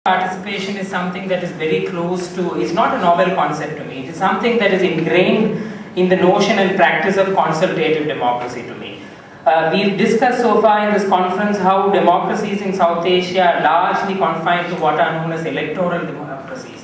Participation is something that is very close to, it's not a novel concept to me, it is something that is ingrained in the notion and practice of consultative democracy to me. We've discussed so far in this conference how democracies in South Asia are largely confined to what are known as electoral democracies,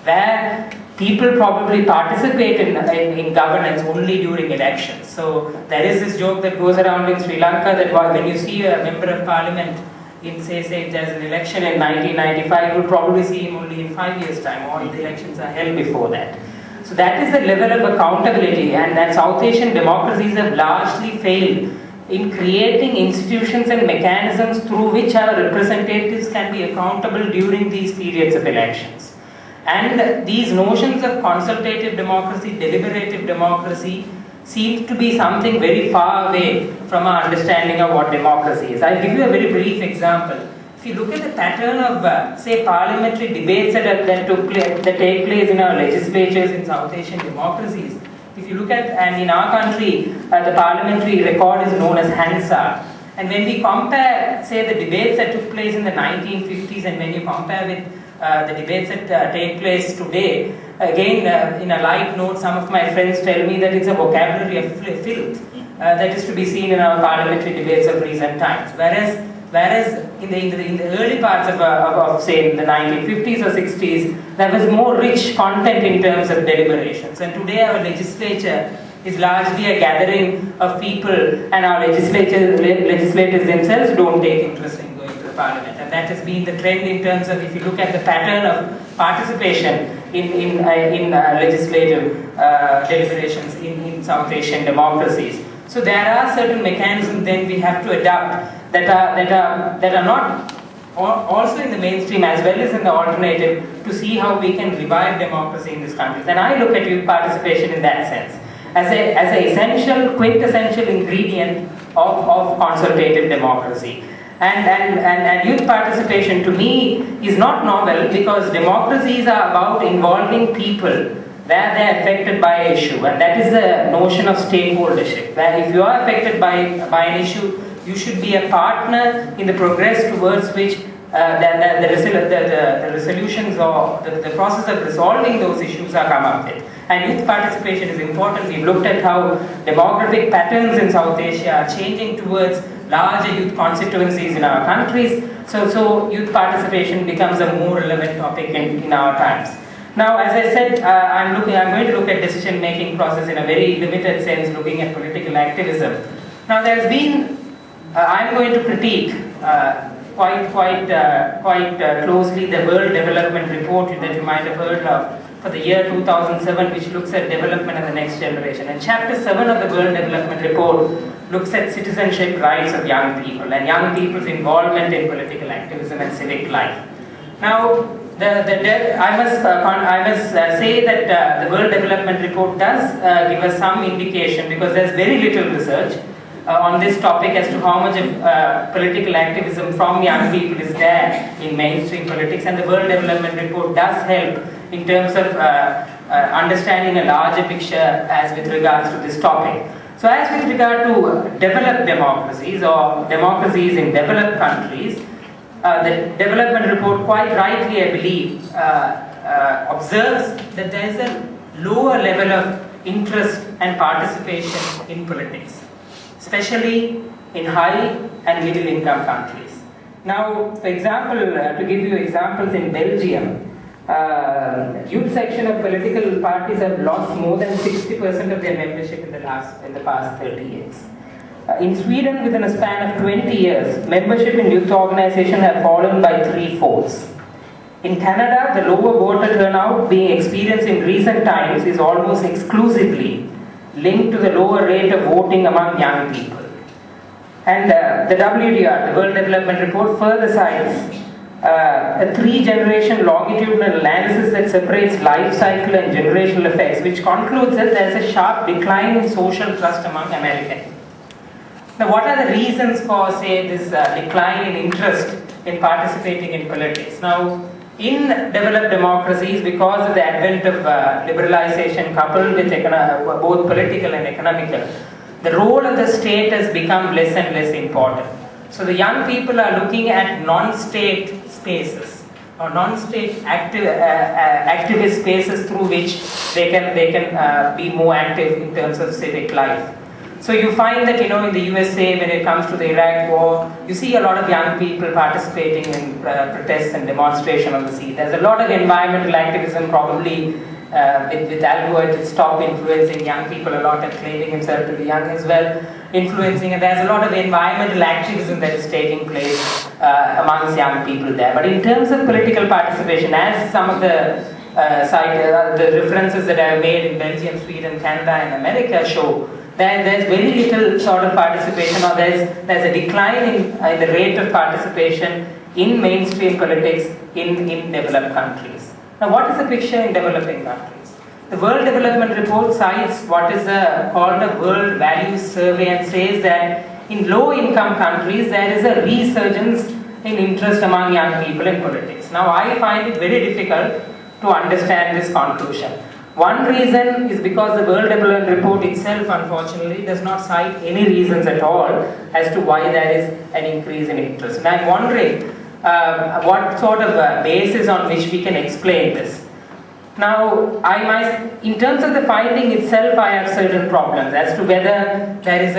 where people probably participate in governance only during elections. So there is this joke that goes around in Sri Lanka that when you see a member of parliament in say if there's an election in 1995, you'll probably see him only in 5 years' time, or the elections are held before that. So that is the level of accountability, and that South Asian democracies have largely failed in creating institutions and mechanisms through which our representatives can be accountable during these periods of elections. And these notions of consultative democracy, deliberative democracy, seems to be something very far away from our understanding of what democracy is. I'll give you a very brief example. If you look at the pattern of, say, parliamentary debates that take place in our legislatures in South Asian democracies, if you look at, and in our country, the parliamentary record is known as Hansard. And when we compare, say, the debates that took place in the 1950s, and when you compare with the debates that take place today, again, in a light note, some of my friends tell me that it's a vocabulary of filth that is to be seen in our parliamentary debates of recent times. Whereas in the early parts of say in the 1950s or 60s, there was more rich content in terms of deliberations. And today our legislature is largely a gathering of people, and our legislators themselves don't take interest in going to the parliament. And that has been the trend in terms of, if you look at the pattern of participation in legislative deliberations in South Asian democracies. So there are certain mechanisms then we have to adopt that are not also in the mainstream as well as in the alternative, to see how we can revive democracy in these countries. And I look at youth participation in that sense as an essential, quintessential ingredient of consultative democracy. And youth participation to me is not novel, because democracies are about involving people where they are affected by an issue, and that is the notion of stakeholdership, where if you are affected by an issue, you should be a partner in the progress towards which the resolutions or the process of resolving those issues are come up with. And youth participation is important. We've looked at how demographic patterns in South Asia are changing towards larger youth constituencies in our countries. So youth participation becomes a more relevant topic in our times. Now, as I said, I'm going to look at decision-making process in a very limited sense, looking at political activism. Now, there's been, I'm going to critique quite closely the World Development Report that you might have heard of for the year 2007, which looks at development and the next generation. And Chapter 7 of the World Development Report looks at citizenship rights of young people and young people's involvement in political activism and civic life. Now, I must say that the World Development Report does give us some indication, because there's very little research on this topic as to how much of political activism from young people is there in mainstream politics, and the World Development Report does help in terms of understanding a larger picture as with regards to this topic. So as with regard to developed democracies or democracies in developed countries, the development report quite rightly, I believe, observes that there is a lower level of interest and participation in politics, especially in high and middle income countries. Now, for example, to give you examples, in Belgium, youth section of political parties have lost more than 60% of their membership in the past 30 years. In Sweden, within a span of 20 years, membership in youth organizations have fallen by 3/4. In Canada, the lower voter turnout being experienced in recent times is almost exclusively linked to the lower rate of voting among young people. And the WDR, the World Development Report, further cites a 3-generation longitudinal analysis that separates life cycle and generational effects, which concludes that there is a sharp decline in social trust among Americans. Now, what are the reasons for, say, this decline in interest in participating in politics? Now, in developed democracies, because of the advent of liberalization coupled with both political and economical, the role of the state has become less and less important. So the young people are looking at non-state spaces or non-state activist spaces through which they can be more active in terms of civic life. So you find that, in the USA, when it comes to the Iraq war, you see a lot of young people participating in protests and demonstration on the sea. There's a lot of environmental activism, probably with Al Gore to stop influencing young people a lot and claiming himself to be young as well, influencing, and there's a lot of environmental activism that is taking place amongst young people there. But in terms of political participation, as some of the references that I have made in Belgium, Sweden, Canada and America show, there's very little sort of participation, or there's a decline in the rate of participation in mainstream politics in developed countries. Now, what is the picture in developing countries? The World Development Report cites what is called a World Values Survey and says that in low-income countries there is a resurgence in interest among young people in politics. Now, I find it very difficult to understand this conclusion. One reason is because the World Development Report itself, unfortunately, does not cite any reasons at all as to why there is an increase in interest. And I'm wondering what sort of basis on which we can explain this. Now, in terms of the finding itself, I have certain problems as to whether there is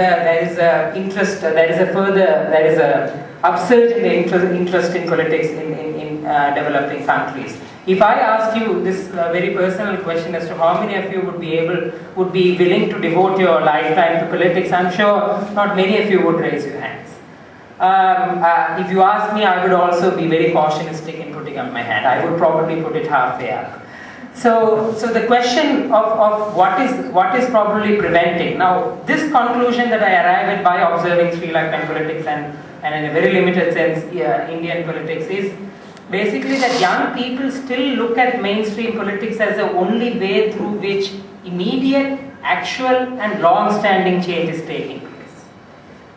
a interest, there is a upsurge in the interest in politics in developing countries. If I ask you this very personal question as to how many of you would be willing to devote your lifetime to politics, I'm sure not many of you would raise your hands. If you ask me, I would also be very cautionistic in putting up my hand. I would probably put it halfway up. So the question of what is probably preventing. Now, this conclusion that I arrived at by observing Sri Lankan politics and in a very limited sense Indian politics is basically that young people still look at mainstream politics as the only way through which immediate, actual and long-standing change is taking place.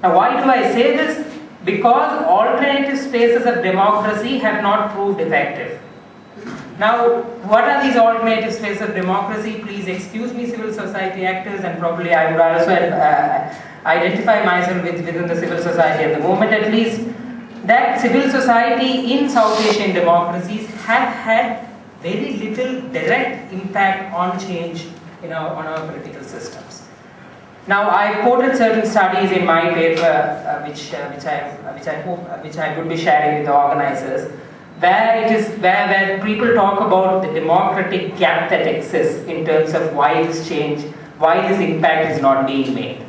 Now, why do I say this? Because alternative spaces of democracy have not proved effective. Now, what are these alternative spaces of democracy? Please excuse me, civil society actors, and probably I would also identify myself within the civil society at the moment at least, that civil society in South Asian democracies have had very little direct impact on change on our political systems. Now, I quoted certain studies in my paper, which I would be sharing with the organizers, where people talk about the democratic gap that exists in terms of why this change, why this impact is not being made.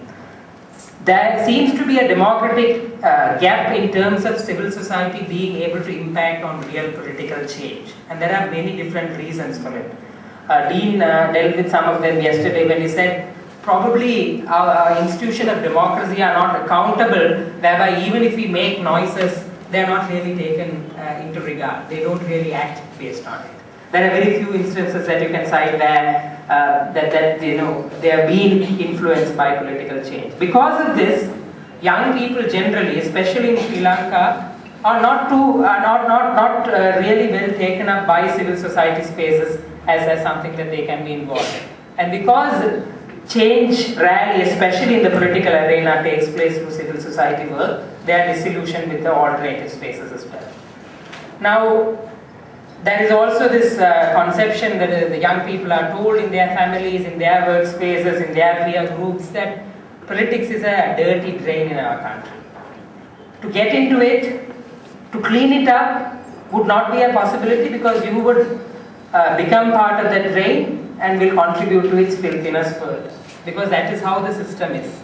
There seems to be a democratic gap in terms of civil society being able to impact on real political change, and there are many different reasons for it. Dean dealt with some of them yesterday when he said probably our institution of democracy are not accountable, whereby even if we make noises, they are not really taken into regard. They don't really act based on it. There are very few instances that you can cite where they are being influenced by political change. Because of this, young people generally, especially in Sri Lanka, are not really well taken up by civil society spaces as something that they can be involved in. And because change rarely, especially in the political arena, takes place through civil society work, they are disillusioned with the alternative spaces as well. Now, there is also this conception that the young people are told in their families, in their workspaces, in their peer groups that politics is a dirty drain in our country. To get into it, to clean it up would not be a possibility because you would become part of that drain and will contribute to its filthiness further, because that is how the system is.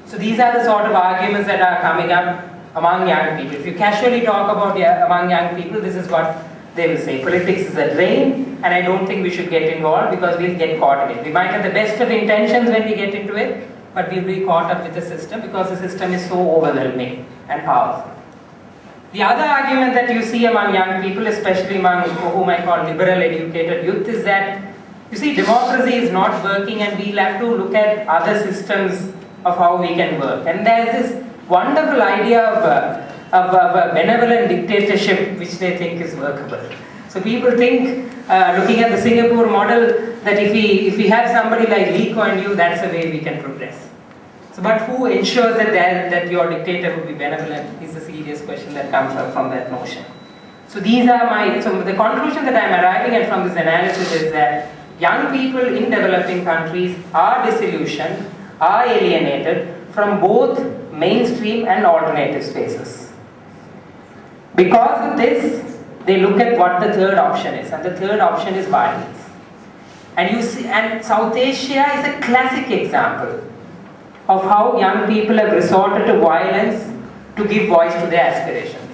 So these are the sort of arguments that are coming up among young people. If you casually talk about among young people, this is what they will say. Politics is a drain and I don't think we should get involved because we'll get caught in it. We might have the best of intentions when we get into it, but we'll be caught up with the system because the system is so overwhelming and powerful. The other argument that you see among young people, especially among whom I call liberal educated youth, is that, you see, democracy is not working and we'll have to look at other systems of how we can work. And there's this wonderful idea of a benevolent dictatorship which they think is workable. So people think, looking at the Singapore model, that if we have somebody like Lee Kuan Yew, that's the way we can progress. So, but who ensures that your dictator will be benevolent is the serious question that comes up from that notion. So these are so the conclusion that I'm arriving at from this analysis is that young people in developing countries are disillusioned, are alienated from both mainstream and alternative spaces. Because of this, they look at what the third option is, and the third option is violence. And you see, and South Asia is a classic example of how young people have resorted to violence to give voice to their aspirations.